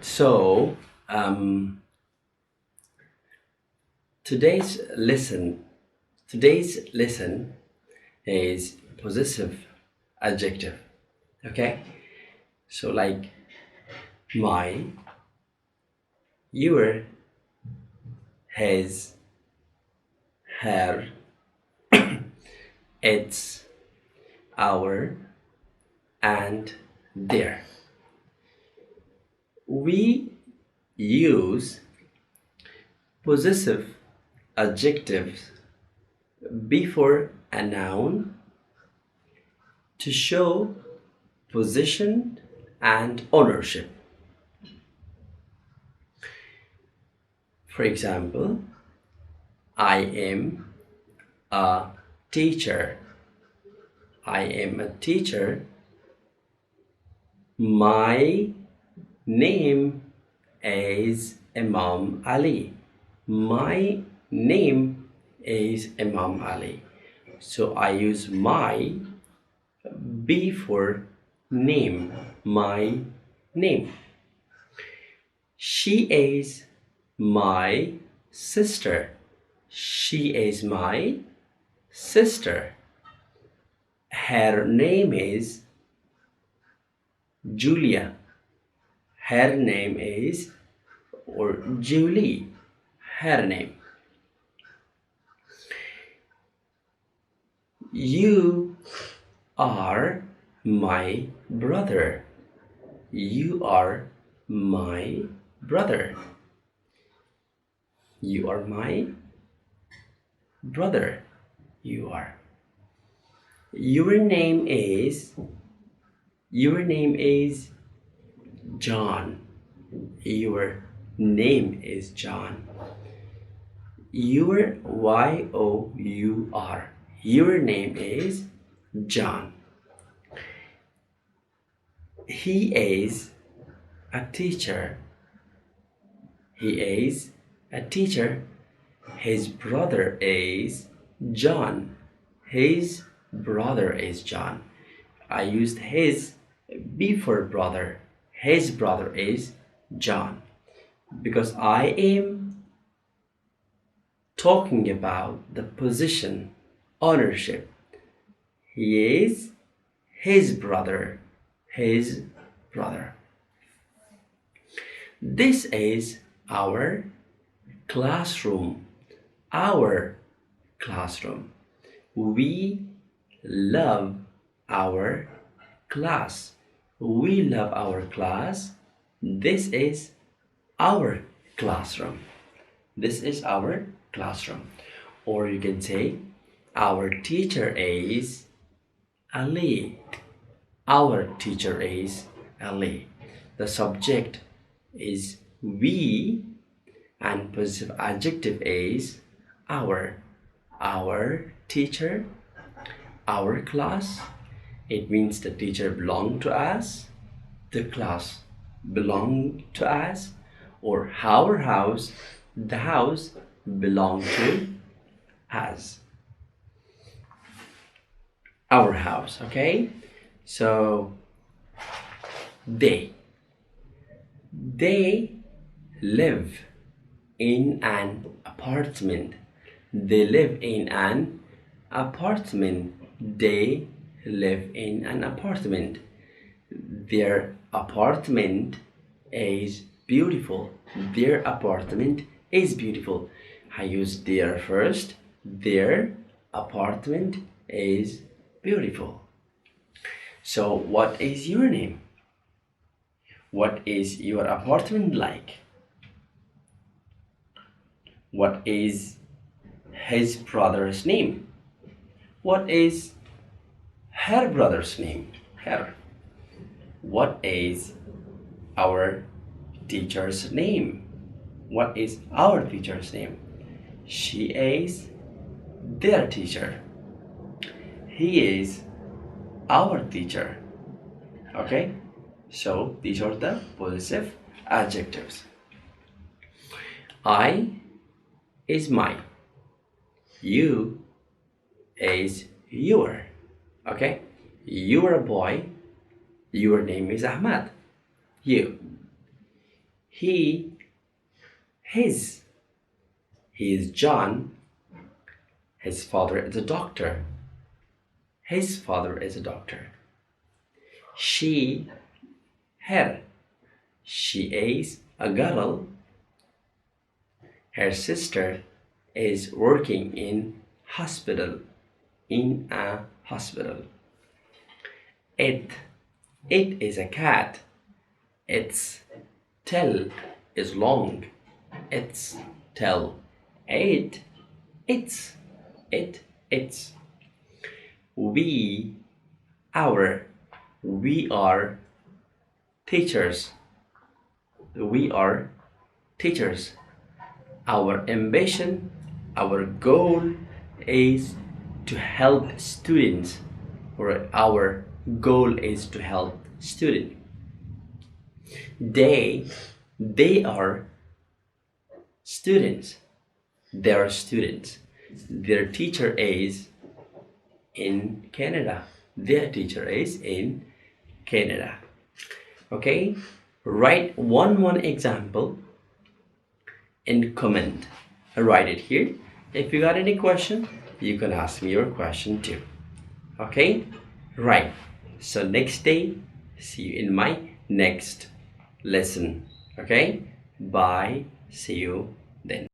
So, today's lesson today's lesson is possessive adjective. Okay, so like my, your, his, her, its, our, and their. We use possessive adjectives before a noun to show position and ownership. For example, I am a teacher. I am a teacher. My name is Imam Ali. My name is Imam Ali. So I use my before name. My name. She is my sister. She is my sister. Her name is Julia. Her name is, or Julie. Her name. You are my brother. You are my brother. You are my brother. You are. Your name is. Your name is John. Your name is John. Your Y-O-U-R. Your name is John. He is a teacher. He is a teacher. His brother is John. His brother is John. I used his before brother. His brother is John. Because I am talking about the position, ownership. He is his brother. His brother. This is our classroom. Our classroom. We love our class. We love our class. This is our classroom. This is our classroom. Or you can say, our teacher is Ali. Our teacher is Ali. The subject is we, and possessive adjective is our. Our teacher, our class. It means the teacher belonged to us, the class belonged to us, or our house, the house belonged to us. Our house, okay? So they live in an apartment. They live in an apartment. They live in an apartment. Their apartment is beautiful. Their apartment is beautiful. I use their first. Their apartment is beautiful. So, what is your name? What is your apartment like? What is his brother's name? What is her brother's name? Her. What is our teacher's name? What is our teacher's name? She is their teacher. He is our teacher. Okay? So these are the possessive adjectives. I is my. You is your. Okay? You are a boy. Your name is Ahmad. You. He, his. He is John. His father is a doctor. His father is a doctor. She, her. She is a girl. Her sister is working in hospital. In a hospital. It. It is a cat. Its tail is long. Its tail. It. It's. It. It's. We. Our. We are teachers. We are teachers. Our ambition, our goal is to help students, or our goal is to help students. They are students. They are students. Their teacher is in Canada. Their teacher is in Canada. Okay, write one example and comment. Write it here. If you got any question, you can ask me your question too. Okay, right. So next day, see you in my next lesson. Okay, bye. See you then.